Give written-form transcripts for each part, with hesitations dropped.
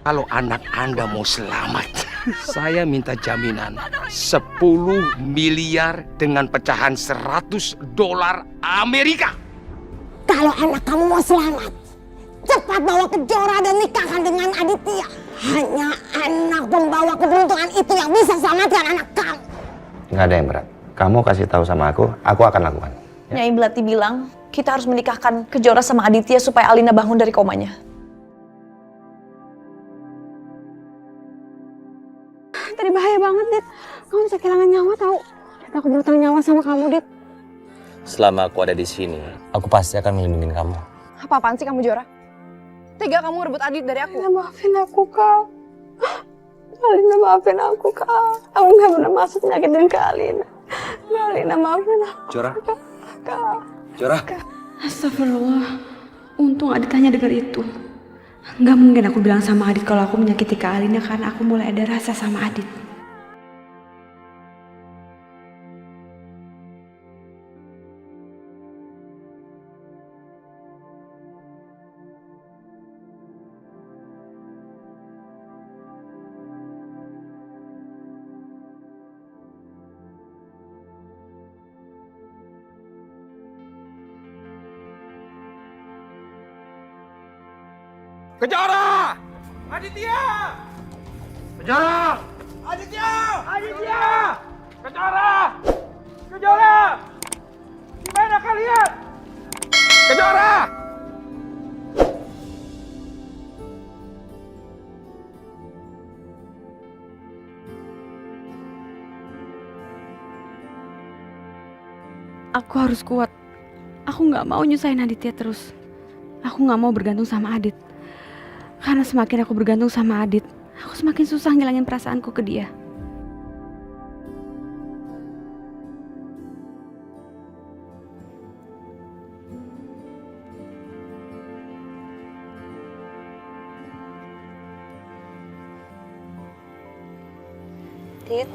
Kalau anak Anda mau selamat, saya minta jaminan 10 miliar dengan pecahan $100 Amerika. Kalau anak kamu mau selamat, cepat bawa ke Jora dan nikahkan dengan Aditya. Hanya anak pembawa keberuntungan itu yang bisa selamatkan anak kamu. Nggak ada yang berat. Kamu kasih tahu sama aku akan lakukan. Ya? Nyai Belati bilang, kita harus menikahkan Kejora sama Aditya supaya Alina bangun dari komanya. Tadi bahaya banget, Dit. Kamu bisa kehilangan nyawa, tahu? Aku berutang nyawa sama kamu, Dit. Selama aku ada di sini, aku pasti akan melindungi kamu. Apa-apaan sih kamu, Jora? Tega kamu rebut Adit dari aku? Alina, maafin aku, Kak. Alina, maafin aku, Kak. Aku nggak pernah maksud nyakitin Kak Alina. Alina, maafin aku. Jora. Kak. Jora. Astagfirullah, untung Adit hanya dengar itu. Nggak mungkin aku bilang sama Adit kalau aku menyakiti Kak Alina karena aku mulai ada rasa sama Adit. Kejora! Aditya! Kejora! Aditya! Aditya! Kejora! Kejora! Di mana kalian? Kejora! Aku harus kuat. Aku nggak mau nyusahin Aditya terus. Aku nggak mau bergantung sama Adit. Karena semakin aku bergantung sama Adit, aku semakin susah ngilangin perasaanku ke dia. Dit.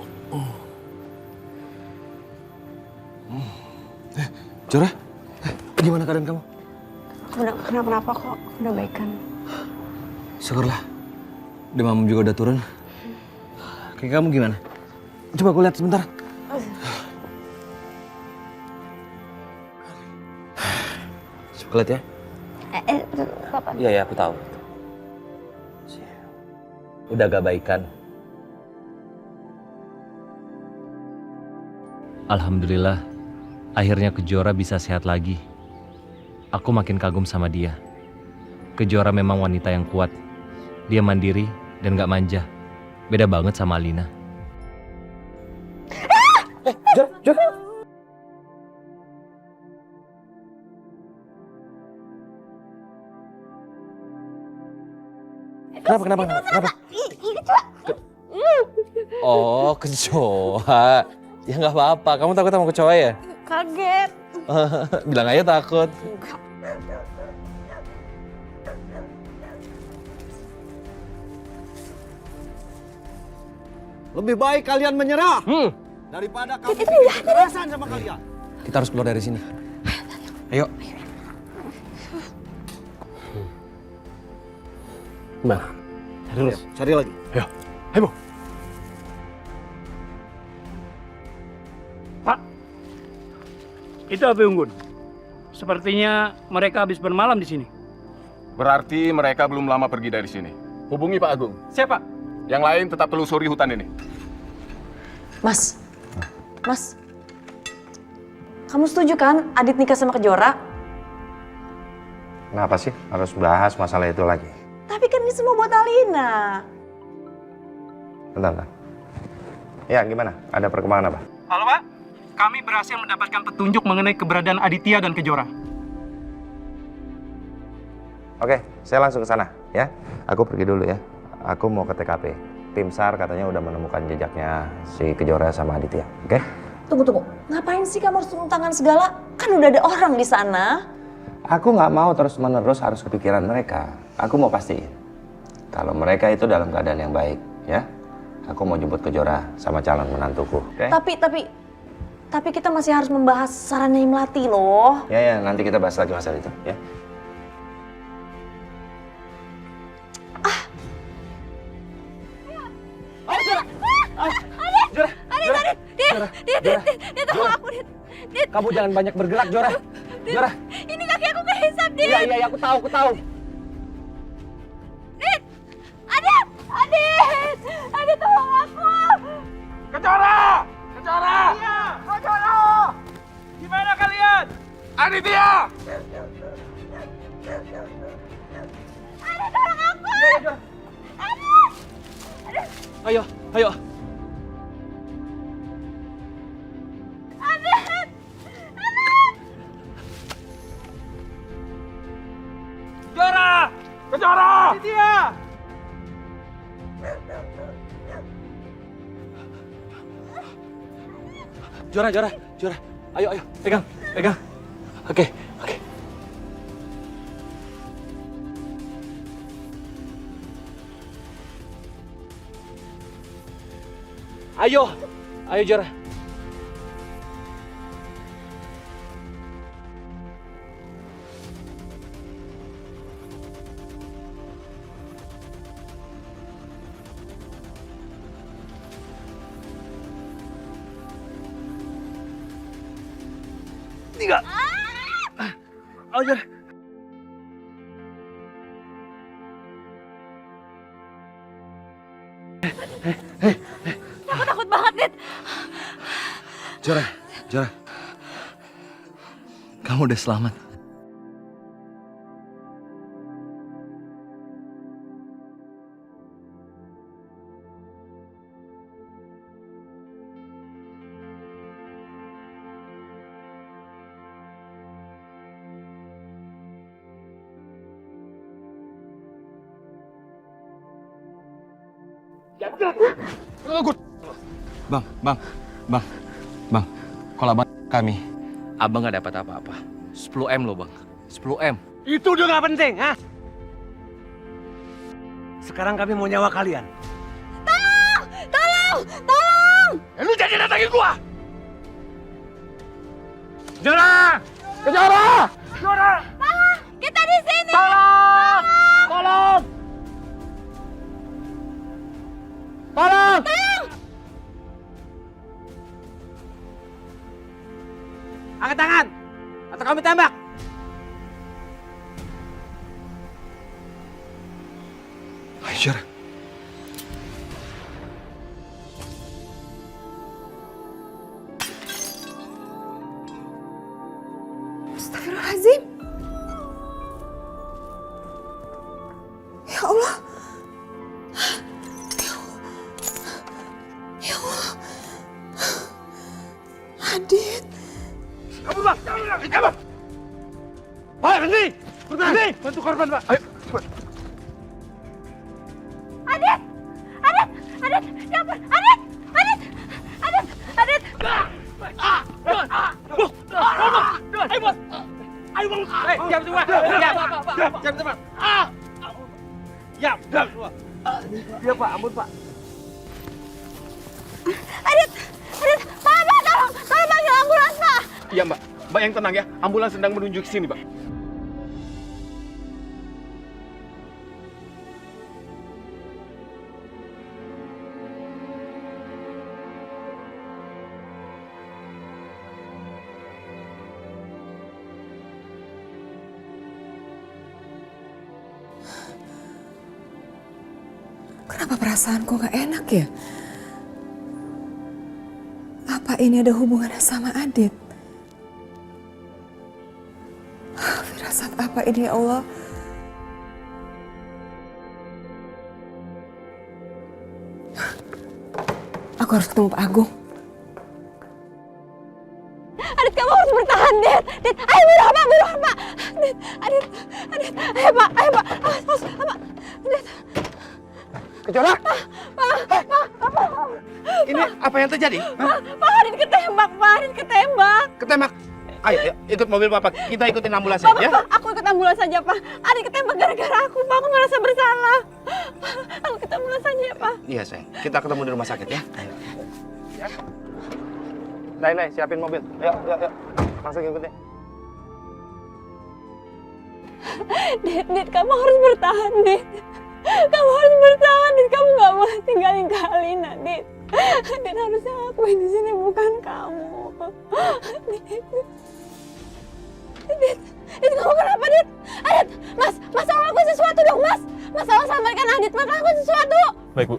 Jora, gimana keadaan kamu? Kenapa kok? Udah baikan. Syukurlah, demam juga udah turun. Kayak kamu gimana? Coba aku lihat sebentar. Coba lihat ya. Papa. Iya, aku tahu. Udah agak baikan. Alhamdulillah, akhirnya Kejora bisa sehat lagi. Aku makin kagum sama dia. Kejora memang wanita yang kuat. Dia mandiri dan gak manja. Beda banget sama Alina. Jora. Kenapa? Oh, kecoa. Ya nggak apa-apa. Kamu takut sama kecoa ya? Kaget. Bilang aja takut. Lebih baik kalian menyerah daripada kamu bikin kekerasan sama kalian. Kita harus keluar dari sini. Ayo. Gimana? Terus. Cari lagi. Ayo, ayo. Pak, itu Api Unggun. Sepertinya mereka habis bermalam di sini. Berarti mereka belum lama pergi dari sini. Hubungi Pak Agung. Siapa? Yang lain tetap telusuri hutan ini. Mas, kamu setuju kan Adit nikah sama Kejora? Kenapa sih harus bahas masalah itu lagi? Tapi kan ini semua buat Alina. Bentar. Ya, gimana? Ada perkembangan apa? Halo Pak, kami berhasil mendapatkan petunjuk mengenai keberadaan Aditya dan Kejora. Oke, saya langsung ke sana ya. Aku pergi dulu ya. Aku mau ke TKP. Tim SAR katanya udah menemukan jejaknya si Kejora sama Aditya. Oke? Tunggu. Ngapain sih kamu harus turun tangan segala? Kan udah ada orang di sana. Aku nggak mau terus-menerus harus kepikiran mereka. Aku mau pastiin kalau mereka itu dalam keadaan yang baik, ya. Aku mau jemput Kejora sama calon menantuku. Oke? Tapi kita masih harus membahas saran Nyai Melati loh. Ya, nanti kita bahas lagi masalah itu, ya. Dit, tolong aku, Dit. Kamu jangan banyak bergerak, Jora. Jora. Ini kaki aku kehisap, Dit. Iya, aku tahu. Dit, Adit, tolong aku. Kejora! Gimana kalian? Aditya! Adit, tolong aku. Ayo. Kejora! Aditya! Jora. Ayo, pegang. Oke. Ayo, Jora. Tiga. Oh, Jora. Aku takut banget, Dit. Jora. Kamu udah selamat. Bang, kalau abang kami, abang nggak dapat apa-apa. 10M loh bang, 10M. Itu udah nggak penting, ha? Sekarang kami mau nyawa kalian. Tolong! Lu jangan datangin gua! Kejora! Kejora! Kita di sini. Tolong! Angkat tangan! Atau kami tembak! Ayo, Jora. Astagfirullahaladzim. Ya Allah. Ya Allah. Adit. Kabur bang! Kabur! Pak, berhenti! Bantu korban pak! Ayo, cepat! Adit! Ya ampun, Adit! Ayo bang! Jam semua! Jam semua! Jam semua! Iya pak, ampun pak! Adit! Pak, tolong panggil ambulans, Pak! Iya mbak, mbak yang tenang ya. Ambulans sedang menuju ke sini mbak. Kenapa perasaanku gak enak ya? Apa ini ada hubungannya sama Adit? Firasat apa ini ya Allah? Aku harus ketemu Pak Agung. Adit, kamu harus bertahan, Dit! Ayo buruan, Pak! Adit! Ayo, Pak! Awas, Pak! Adit! Kejora! Ini apa yang terjadi? Pak, Adit ketembak! Ketembak! Ayo, ikut mobil papa. Kita ikutin ambulansnya, ya? Pak, aku ikut ambulans saja, Pak. Adit ketembak gara-gara aku, Pak. Aku merasa bersalah. Aku ikut ambulans saja, ya, Pak. Iya, sayang. Kita ketemu di rumah sakit, ya? Nay, siapin mobil. Yuk. Langsung ikutin. Dit, kamu harus bertahan, Dit. Kamu harus bertahan, Dit. Kamu gak boleh tinggalin Kalina, Dit. Adit harusnya aku yang di sini bukan kamu. Adit, kamu kenapa, Adit? Adit, Mas tolong lakuin sesuatu dong, Mas. Mas tolong sampaikan Adit, Mas lakuin sesuatu. Baik, Bu.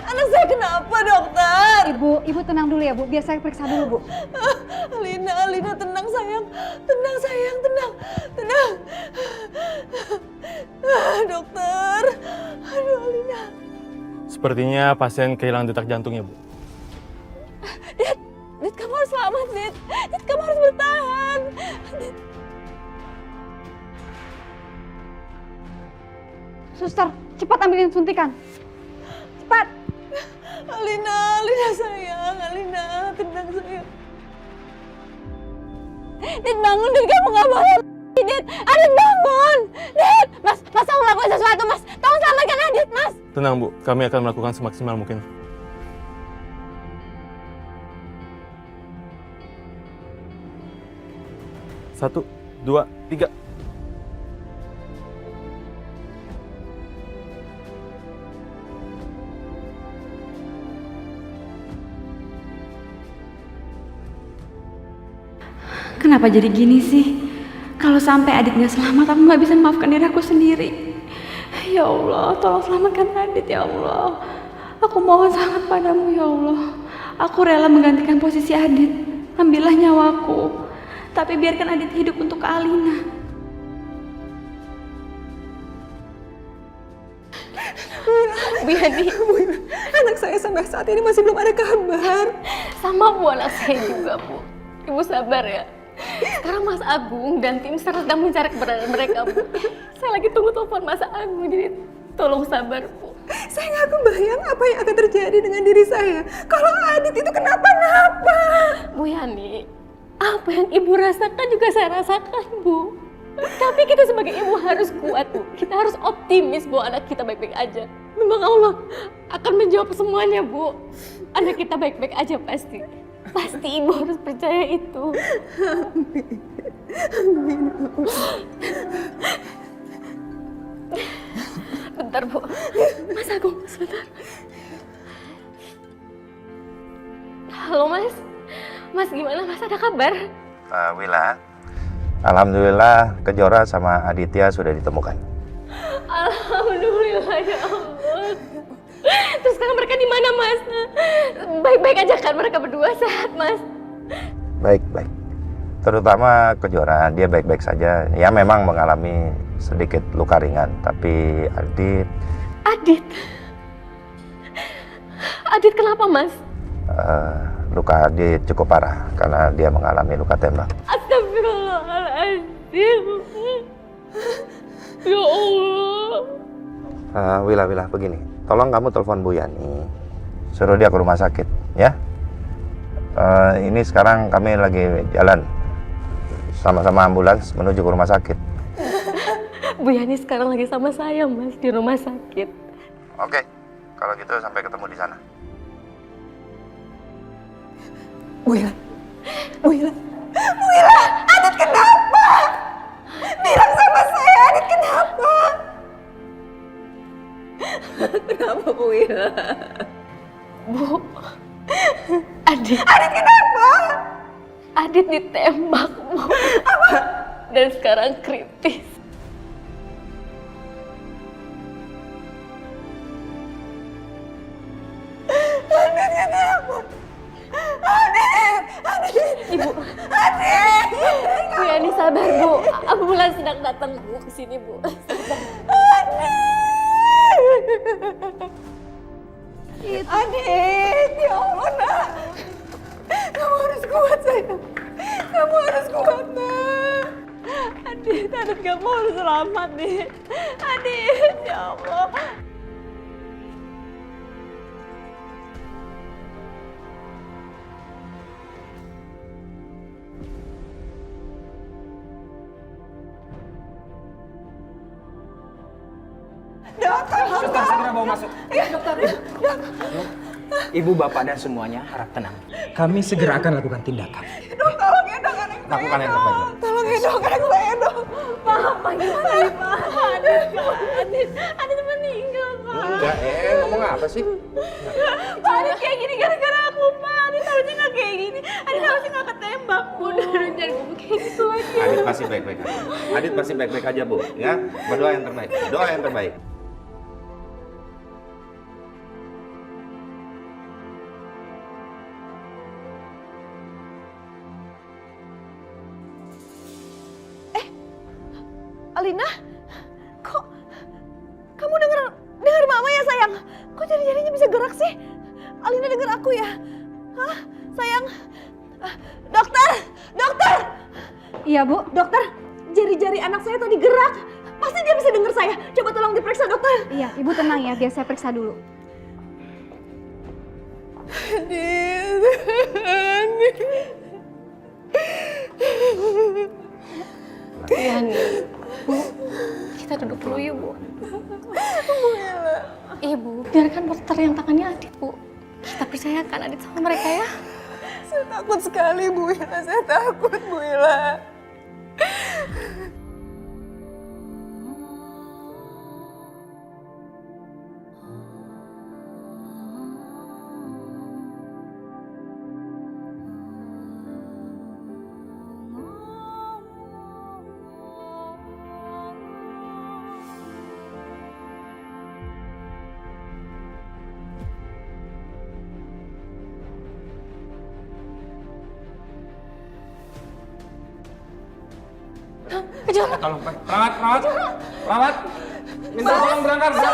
Anak saya kenapa, dokter? Ibu tenang dulu ya, Bu. Biar saya periksa dulu, Bu. Alina, tenang sayang. Tenang. Dokter. Aduh, Alina. Sepertinya pasien kehilangan detak jantungnya, Bu. Dit, kamu harus selamat, Dit. Dit, kamu harus bertahan. Dit. Suster, cepat ambilin suntikan. Cepat. Alina sayang. Alina, tenang sayang. Dit, bangun, Dit. Kamu gak boleh mati, Dit. Adit, bangun. Dit, Mas tolong lakuin sesuatu, Mas. Tolong selamatkan Adit, Mas. Tenang, Bu. Kami akan melakukan semaksimal mungkin. Satu, dua, tiga. Kenapa jadi gini sih? Kalau sampai Adit nggak selamat, aku nggak bisa memaafkan diri aku sendiri. Ya Allah, tolong selamatkan Adit ya Allah. Aku mohon sangat padamu ya Allah. Aku rela menggantikan posisi Adit. Ambillah nyawaku. Tapi biarkan Adit hidup untuk Kak Alina. Bu Yani, anak saya sampai saat ini masih belum ada kabar. Sama Bu, anak saya juga, Bu. Ibu sabar ya. Sekarang Mas Agung dan tim sedang mencari keberadaan mereka, Bu. Saya lagi tunggu telepon Mas Agung, jadi tolong sabar, Bu. Saya nggak kebayang apa yang akan terjadi dengan diri saya kalau Adit itu kenapa-napa. Bu Yani, apa yang Ibu rasakan juga saya rasakan, Bu. Tapi kita sebagai ibu harus kuat, Bu. Kita harus optimis bahwa anak kita baik-baik aja. Memang Allah akan menjawab semuanya, Bu. Anak kita baik-baik aja pasti. Pasti Ibu harus percaya itu. Amin. Bentar, Bu. Mas Agung, sebentar. Halo, Mas. Mas gimana, Mas? Ada kabar? Wila, alhamdulillah Kejora sama Aditya sudah ditemukan. Alhamdulillah, ya Allah. Terus sekarang mereka di mana, Mas? Baik-baik aja kan mereka berdua, sehat, Mas? Baik. Terutama Kejora, dia baik-baik saja. Ya memang mengalami sedikit luka ringan, tapi Adit kenapa, Mas? Luka Adit cukup parah karena dia mengalami luka tembak. Astagfirullahaladzim. Ya Allah. Wila, begini. Tolong kamu telepon Bu Yani. Suruh dia ke rumah sakit, ya. Ini sekarang kami lagi jalan sama-sama ambulans menuju ke rumah sakit. Bu Yani sekarang lagi sama saya, Mas, di rumah sakit. Oke, kalau gitu sampai ketemu di sana. Wila, Adit kenapa? Bilang sama saya, Adit kenapa? Kenapa, Bu Wila? Bu, Adit kenapa? Adit ditembak, Bu. Apa? Dan sekarang kritis. Adit kenapa? Ibu. Bu Yani sabar, Bu. Ambulans sedang datang, Bu, ke sini, Bu. Adit, ya Allah, Nak. Kamu harus kuat, sayang. Kamu harus kuat, Nak. Adit kamu harus selamat, Adit. Adit, ya Allah. Suster segera bawa masuk. Dokter. Ibu, bapak dan semuanya harap tenang. Kami segera akan lakukan tindakan. Dok, tolong ya, dok, anak lakukan yang terbaik. Tolong ya dok, anak saya dok. Pak, gimana nih Pak? Adit meninggal Pak. Enggak, ngomong apa sih? Pak, Adit kayak gini gara-gara aku Pak. Adit harusnya nggak kayak gini. Adit harusnya nggak ketembak Bu. Jangan ngomong kayak gitu lagi. Adit pasti baik-baik aja. Adit pasti baik-baik aja, Bu. Ya, berdoa yang terbaik. Doa yang terbaik. Alina, kok kamu dengar mama ya sayang? Kok jari-jarinya bisa gerak sih? Alina dengar aku ya? Hah, sayang? Dokter, dokter! Iya Bu. Dokter, jari-jari anak saya tadi gerak. Pasti dia bisa dengar saya. Coba tolong diperiksa dokter. Iya, Ibu tenang ya, biar saya periksa dulu. Iya nih, Bu. Kita duduk dulu yuk, Bu. Ibu, biarkan dokter yang tangannya Adit, Bu. Kita percayakan Adit sama mereka ya. Saya takut sekali, Bu Ila. Saya takut, Bu Ila. Kejora. Tolong, perawat. Minta tolong berangkat. Tolong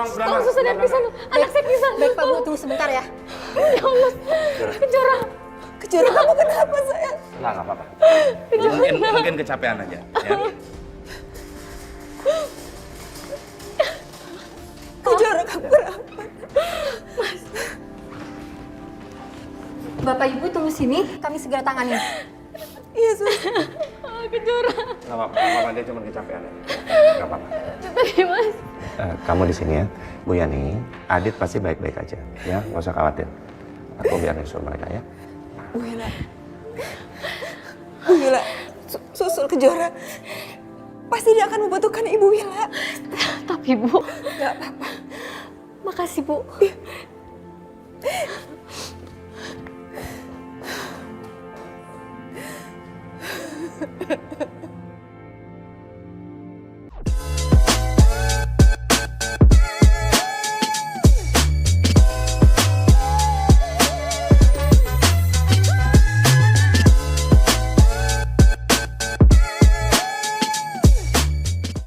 berangkat. Tolong suster dan pingsan. Anak saya pingsan. Baik Pak, Bu. Tunggu sebentar ya. Ya Allah. Kejora. Kejora, kamu kenapa sayang? Enggak apa-apa. Kejora. Mungkin kecapean aja, ya. Kejora, kamu kenapa? Bapak Ibu tunggu sini, kami segera tangani. Iya, Sus. Kejora. Enggak apa-apa, dia cuma kecapean aja. Enggak apa-apa. Tapi Mas. Kamu di sini ya, Bu Yani. Adit pasti baik-baik aja, ya. Nggak usah khawatir. Aku biar nyusul mereka ya. Bu Ila. Bu Ila, susul Kejora. Pasti dia akan membutuhkan Ibu Wila. Tapi Bu. Gak apa-apa. Makasih Bu.